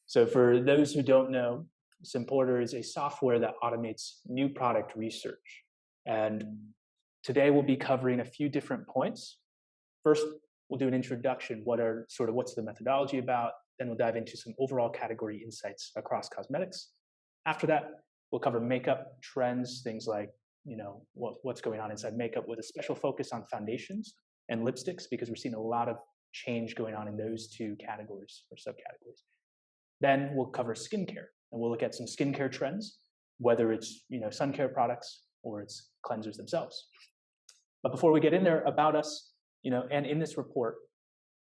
So for those who don't know, Simporter is a software that automates new product research. And today we'll be covering a few different points. First, we'll do an introduction. What's the methodology about? Then we'll dive into some overall category insights across cosmetics. After that, we'll cover makeup trends, things like, what's going on inside makeup with a special focus on foundations and lipsticks, because we're seeing a lot of change going on in those two categories or subcategories. Then we'll cover skincare, and we'll look at some skincare trends, whether it's sun care products or it's cleansers themselves. But before we get in there, about us, and in this report,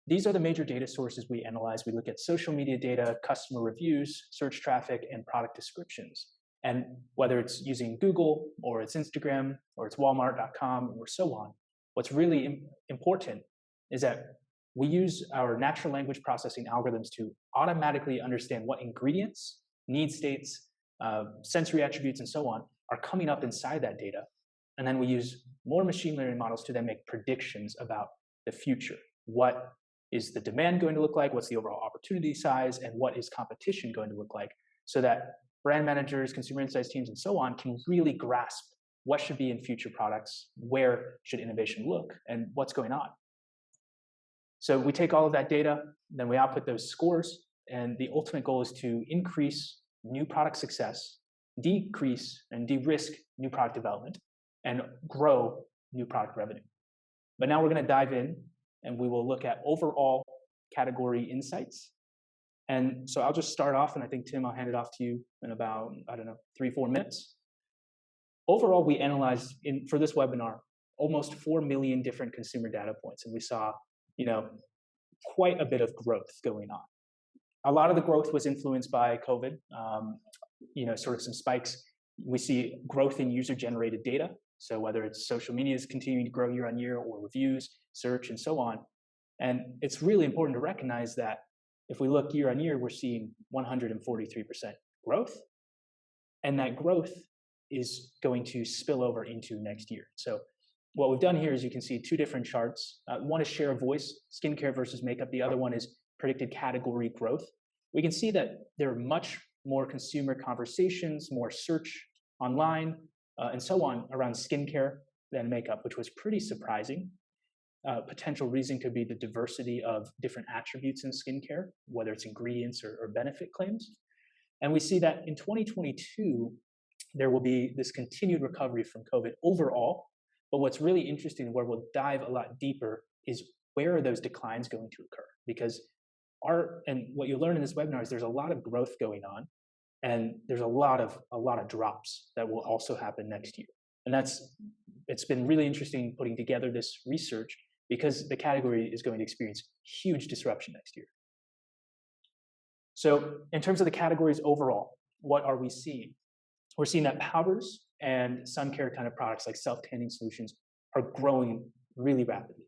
these are the major data sources we analyze. We look at social media data, customer reviews, search traffic, and product descriptions. And whether it's using Google or it's Instagram or it's Walmart.com or so on, what's really important is that we use our natural language processing algorithms to automatically understand what ingredients, need states, sensory attributes, and so on are coming up inside that data. And then we use more machine learning models to then make predictions about the future. What is the demand going to look like? What's the overall opportunity size? And what is competition going to look like? So that brand managers, consumer insights teams, and so on can really grasp what should be in future products, where should innovation look, and what's going on. So we take all of that data, then we output those scores, and the ultimate goal is to increase new product success, decrease and de-risk new product development, and grow new product revenue. But now we're going to dive in, and we will look at overall category insights. And so I'll just start off, and I think, Tim, I'll hand it off to you in about, 3-4 minutes. Overall, we analyzed, for this webinar, almost 4 million different consumer data points, and we saw quite a bit of growth going on. A lot of the growth was influenced by COVID, sort of some spikes. We see growth in user-generated data. So whether it's social media is continuing to grow year on year, or reviews, search, and so on. And it's really important to recognize that if we look year on year, we're seeing 143% growth. And that growth is going to spill over into next year. So what we've done here is you can see two different charts. One is share of voice, skincare versus makeup. The other one is predicted category growth. We can see that there are much more consumer conversations, more search online, and so on around skincare than makeup, which was pretty surprising. Potential reason could be the diversity of different attributes in skincare, whether it's ingredients or benefit claims. And we see that in 2022, there will be this continued recovery from COVID overall. But what's really interesting, where we'll dive a lot deeper, is where are those declines going to occur? Because what you'll learn in this webinar is there's a lot of growth going on, and there's a lot of drops that will also happen next year. And it's been really interesting putting together this research, because the category is going to experience huge disruption next year. So in terms of the categories overall, what are we seeing? We're seeing that powders and sun care kind of products like self-tanning solutions are growing really rapidly.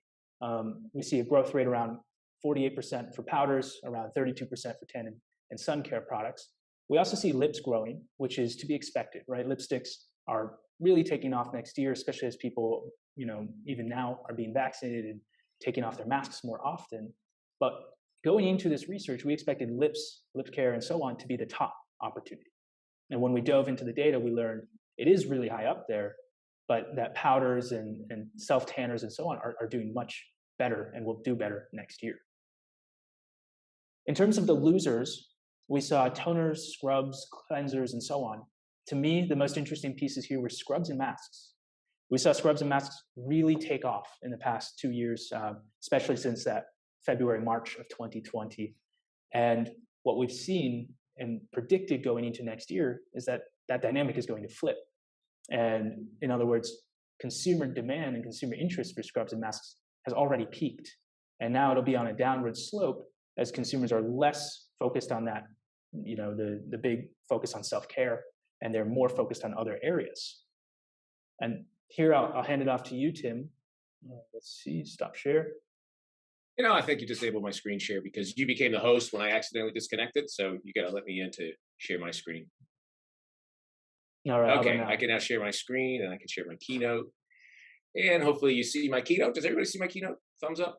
We see a growth rate around 48% for powders, around 32% for tan and sun care products. We also see lips growing, which is to be expected, right? Lipsticks are really taking off next year, especially as people, even now are being vaccinated and taking off their masks more often. But going into this research, we expected lips, lip care, and so on to be the top opportunity. And when we dove into the data, we learned it is really high up there, but that powders and self-tanners and so on are doing much better and will do better next year. In terms of the losers, we saw toners, scrubs, cleansers, and so on. To me, the most interesting pieces here were scrubs and masks. We saw scrubs and masks really take off in the past 2 years, especially since that February, March of 2020. And what we've seen and predicted going into next year is that dynamic is going to flip. And in other words, consumer demand and consumer interest for scrubs and masks has already peaked. And now it'll be on a downward slope as consumers are less focused on that, the big focus on self-care, and they're more focused on other areas. And here I'll hand it off to you, Tim. Let's see, stop share. I think you disabled my screen share because you became the host when I accidentally disconnected. So you got to let me in to share my screen. All right. Okay, I can now share my screen, and I can share my keynote. And hopefully you see my keynote. Does everybody see my keynote? Thumbs up?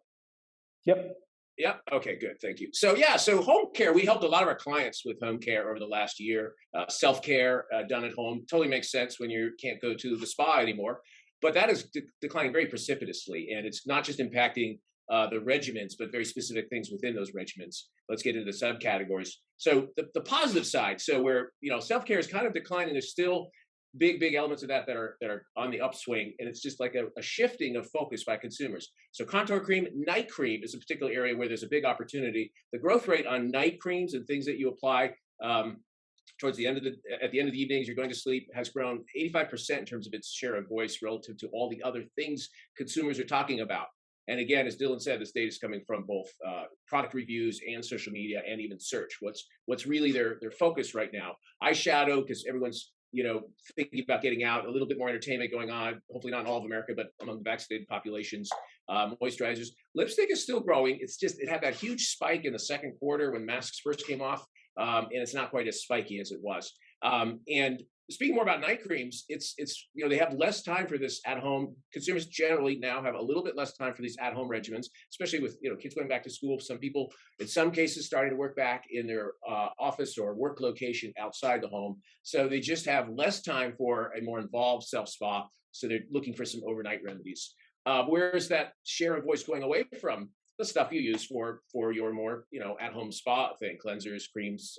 Yep. Yeah. Okay. Good. Thank you. So yeah. So home care. We helped a lot of our clients with home care over the last year. Self care done at home totally makes sense when you can't go to the spa anymore. But that is declining very precipitously, and it's not just impacting the regimens, but very specific things within those regimens. Let's get into the subcategories. So the positive side. So where self care is kind of declining, there's still big elements of that are on the upswing, and it's just like a shifting of focus by consumers. So contour cream, night cream is a particular area where there's a big opportunity. The growth rate on night creams and things that you apply towards the end of the at the end of the evenings, you're going to sleep, has grown 85% in terms of its share of voice relative to all the other things consumers are talking about. And again, as Dylan said, this data is coming from both product reviews and social media and even search. What's really their focus right now? Eyeshadow, because everyone's thinking about getting out, a little bit more entertainment going on. Hopefully not in all of America, but among the vaccinated populations. Moisturizers, lipstick is still growing. It's just it had that huge spike in the second quarter when masks first came off, and it's not quite as spiky as it was. And speaking more about night creams, it's they have less time for this at home. Consumers generally now have a little bit less time for these at home regimens, especially with kids going back to school. Some people, in some cases, starting to work back in their office or work location outside the home. So they just have less time for a more involved self spa. So they're looking for some overnight remedies. Where is that share of voice going away from? The stuff you use for your more at home spa thing, cleansers, creams,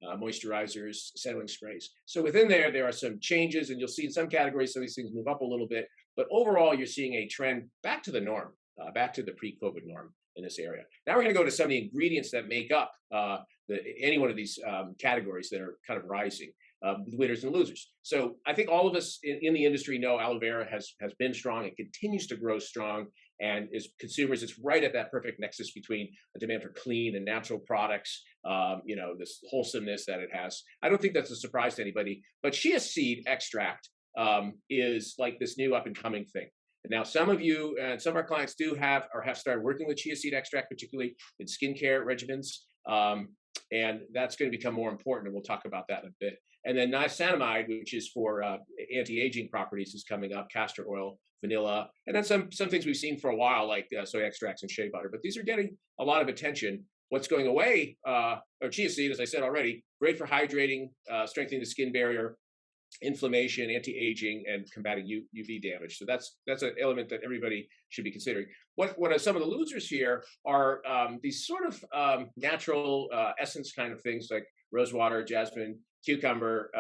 moisturizers, settling sprays. So within there are some changes, and you'll see in some categories some of these things move up a little bit. But overall, you're seeing a trend back to the norm, back to the pre-COVID norm in this area. Now we're going to go to some of the ingredients that make up any one of these categories that are kind of rising. The winners and losers. So I think all of us in the industry know aloe vera has been strong. It continues to grow strong, and as consumers, it's right at that perfect nexus between a demand for clean and natural products. This wholesomeness that it has. I don't think that's a surprise to anybody. But chia seed extract is like this new up and coming thing. And now some of you and some of our clients do have or have started working with chia seed extract, particularly in skincare regimens. And that's going to become more important, and we'll talk about that in a bit. And then niacinamide, which is for anti-aging properties, is coming up. Castor oil, vanilla, and then some things we've seen for a while, like soy extracts and shea butter. But these are getting a lot of attention. What's going away? Or chia seed, as I said already, great for hydrating, strengthening the skin barrier, inflammation, anti-aging, and combating UV damage. So that's an element that everybody should be considering. What are some of the losers here are these sort of natural essence kind of things like rosewater, jasmine, cucumber.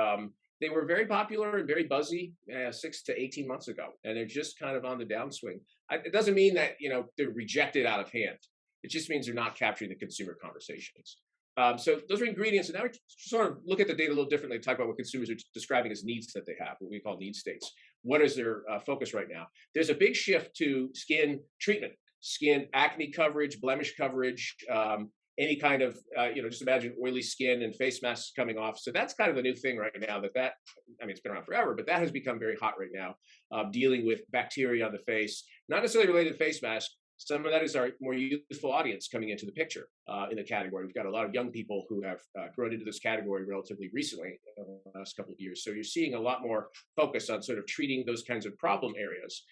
They were very popular and very buzzy 6 to 18 months ago, and they're just kind of on the downswing. It doesn't mean that they're rejected out of hand. It just means they're not capturing the consumer conversations. So those are ingredients, and now we sort of look at the data a little differently, talk about what consumers are describing as needs that they have, what we call need states. What is their focus right now? There's a big shift to skin treatment, skin acne coverage, blemish coverage, any kind of, just imagine oily skin and face masks coming off. So that's kind of the new thing right now it's been around forever, but that has become very hot right now, dealing with bacteria on the face, not necessarily related to face masks. Some of that is our more youthful audience coming into the picture in the category. We've got a lot of young people who have grown into this category relatively recently, in the last couple of years. So you're seeing a lot more focus on sort of treating those kinds of problem areas.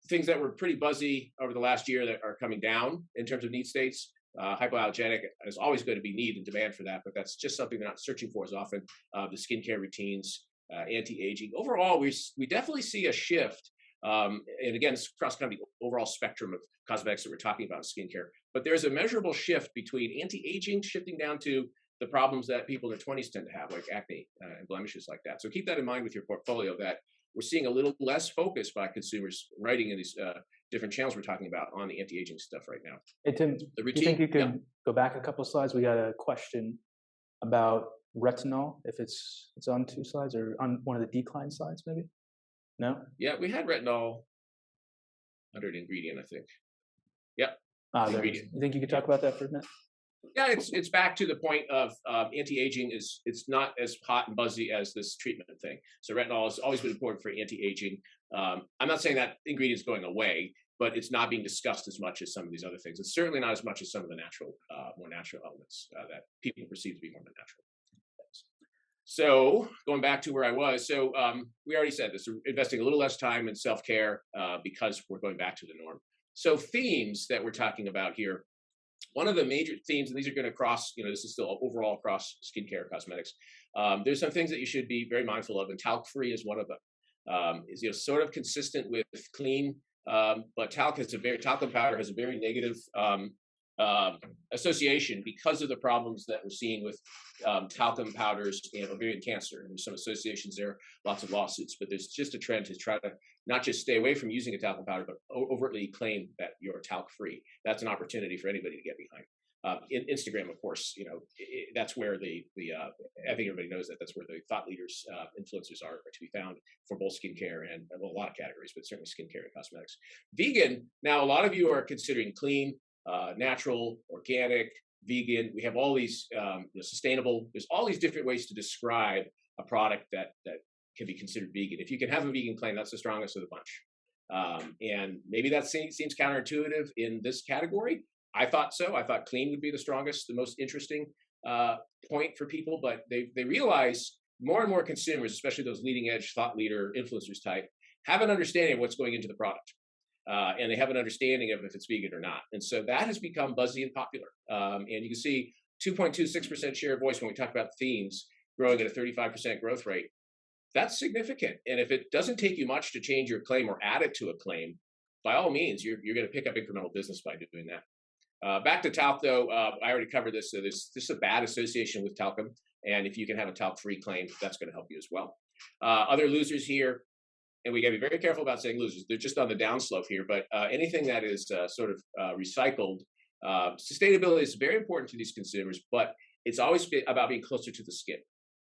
Things that were pretty buzzy over the last year that are coming down in terms of need states. Hypoallergenic is always going to be need and demand for that, but that's just something they're not searching for as often. The skincare routines, anti-aging. Overall, we definitely see a shift. And again, it's across kind of the overall spectrum of cosmetics that we're talking about in skincare. But there's a measurable shift between anti-aging shifting down to the problems that people in their 20s tend to have, like acne and blemishes like that. So keep that in mind with your portfolio, that we're seeing a little less focus by consumers writing in these different channels we're talking about on the anti-aging stuff right now. Hey, Tim, The do you think you can go back a couple of slides? We got a question about retinol, if it's on 2 slides or on one of the decline slides, maybe? No? Yeah, we had retinol under an ingredient, I think. Yep. Ingredient. You think you could talk about that for a minute? Yeah, it's back to the point of anti-aging it's not as hot and buzzy as this treatment thing. So retinol has always been important for anti-aging. I'm not saying that ingredient is going away, but it's not being discussed as much as some of these other things. It's certainly not as much as some of the more natural elements that people perceive to be more natural. So going back to where I was, so we already said this, we're investing a little less time in self-care because we're going back to the norm. So themes that we're talking about here, one of the major themes, and these are going to cross, this is still overall across skincare cosmetics. There's some things that you should be very mindful of, and talc-free is one of them. Is sort of consistent with clean, but talcum powder has a very negative association because of the problems that we're seeing with talcum powders and ovarian cancer. And there's some associations there, lots of lawsuits, but there's just a trend to try to not just stay away from using a talcum powder, but overtly claim that you're talc-free. That's an opportunity for anybody to get behind. In Instagram, of course, that's where I think everybody knows that that's where the thought leaders, influencers are to be found for both skincare and well, a lot of categories, but certainly skincare and cosmetics. Vegan. Now, a lot of you are considering clean, natural, organic, vegan. We have all these sustainable. There's all these different ways to describe a product that can be considered vegan. If you can have a vegan claim, that's the strongest of the bunch. And maybe that seems counterintuitive in this category. I thought so. I thought clean would be the strongest, the most interesting point for people, but they realize more and more consumers, especially those leading edge thought leader influencers type, have an understanding of what's going into the product. And they have an understanding of if it's vegan or not. And so that has become buzzy and popular. And you can see 2.26% share of voice when we talk about themes growing at a 35% growth rate. That's significant. And if it doesn't take you much to change your claim or add it to a claim, by all means, you're going to pick up incremental business by doing that. Back to talc, though, I already covered this. So there's a bad association with talcum. And if you can have a talc-free claim, that's going to help you as well. Other losers here, and we got to be very careful about saying losers. They're just on the downslope here. But anything that is sort of recycled, sustainability is very important to these consumers, but it's always about being closer to the skin.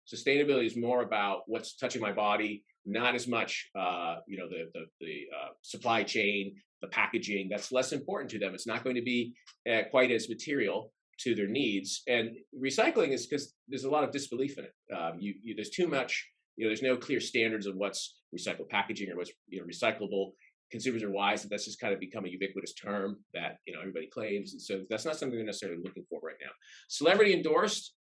Sustainability is more about what's touching my body, not as much, the supply chain, the packaging. That's less important to them. It's not going to be quite as material to their needs. And recycling is because there's a lot of disbelief in it. There's too much. There's no clear standards of what's recycled packaging or what's recyclable. Consumers are wise that that's just kind of become a ubiquitous term that everybody claims, and so that's not something they're necessarily looking for right now. Celebrity endorsed.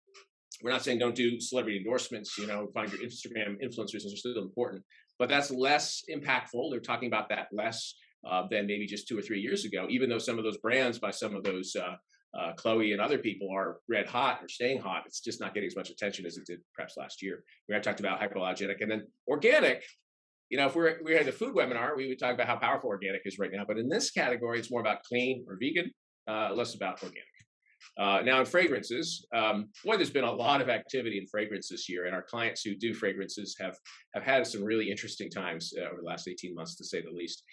We're not saying don't do celebrity endorsements. Find your Instagram influencers, those are still important, but that's less impactful. They're talking about that less than maybe just 2 or 3 years ago. Even though some of those brands by some of those Chloe and other people are red hot or staying hot, it's just not getting as much attention as it did perhaps last year. We talked about hypoallergenic, and then organic. If we had a food webinar, we would talk about how powerful organic is right now. But in this category, it's more about clean or vegan, less about organic. Now in fragrances, there's been a lot of activity in fragrance this year, and our clients who do fragrances have had some really interesting times over the last 18 months, to say the least.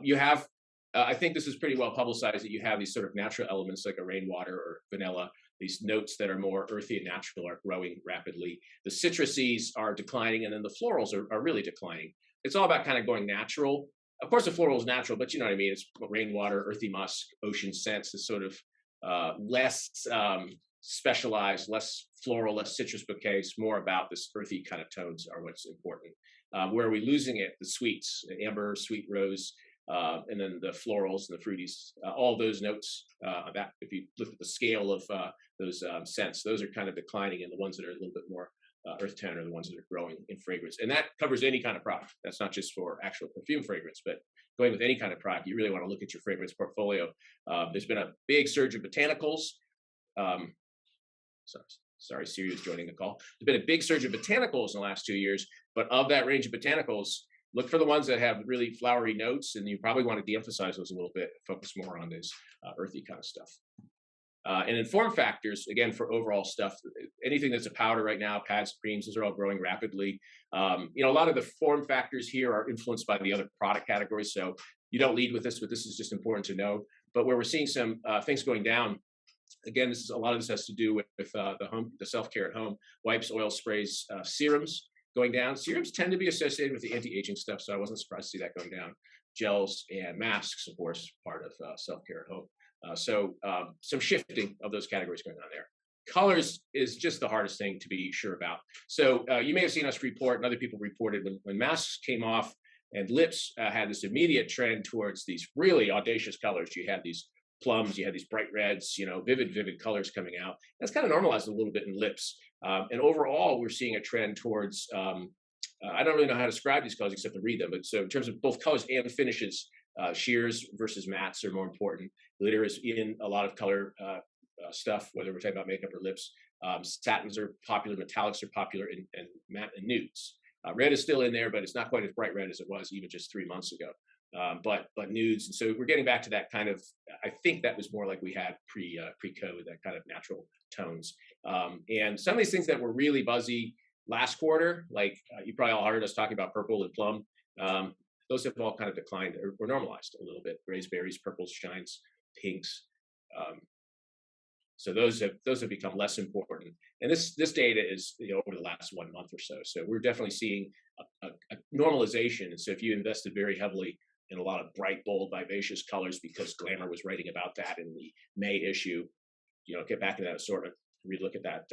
You have, I think this is pretty well publicized, that you have these sort of natural elements like a rainwater or vanilla. These notes that are more earthy and natural are growing rapidly. The citruses are declining, and then the florals are really declining. It's all about kind of going natural. Of course, the floral is natural, but you know what I mean? It's rainwater, earthy musk, ocean scents, is sort of less specialized, less floral, less citrus bouquets, more about this earthy kind of tones are what's important. Where are we losing it? The sweets, amber, sweet rose, and then the florals and the fruities, all those notes, that if you look at the scale of those scents, those are kind of declining, and the ones that are a little bit more earth tone are the ones that are growing in fragrance. And that covers any kind of product. That's not just for actual perfume fragrance, but going with any kind of product, you really want to look at your fragrance portfolio. There's been a big surge of botanicals. Sorry, Siri is joining the call. There's been a big surge of botanicals in the last 2 years, but of that range of botanicals, look for the ones that have really flowery notes, and you probably want to de-emphasize those a little bit, focus more on this earthy kind of stuff. And in form factors, again, for overall stuff, anything that's a powder right now, pads, creams, those are all growing rapidly. A lot of the form factors here are influenced by the other product categories. So you don't lead with this, but this is just important to know. But where we're seeing some things going down, again, a lot of this has to do with the self-care at home, wipes, oil sprays, serums going down. Serums tend to be associated with the anti-aging stuff, so I wasn't surprised to see that going down. Gels and masks, of course, part of self-care at home. So some shifting of those categories going on there. Colors is just the hardest thing to be sure about. So you may have seen us report, and other people reported when masks came off and lips had this immediate trend towards these really audacious colors. You had these plums, you had these bright reds, vivid colors coming out. That's kind of normalized a little bit in lips. And overall, we're seeing a trend towards, I don't really know how to describe these colors except to read them. But so in terms of both colors and finishes, Sheers versus mattes are more important. Glitter is in a lot of color stuff, whether we're talking about makeup or lips. Satins are popular, metallics are popular, and matte and nudes. Red is still in there, but it's not quite as bright red as it was even just 3 months ago. But nudes, and so we're getting back to that kind of. I think that was more like we had pre-COVID, that kind of natural tones. And some of these things that were really buzzy last quarter, like you probably all heard us talking about purple and plum. Those have all kind of declined or normalized a little bit. Grays, berries, purples, shines, pinks. Um, so those have become less important. And this data is over the last 1 month or so. So we're definitely seeing a normalization. And so if you invested very heavily in a lot of bright, bold, vivacious colors because Glamour was writing about that in the May issue, get back to that assortment, relook at that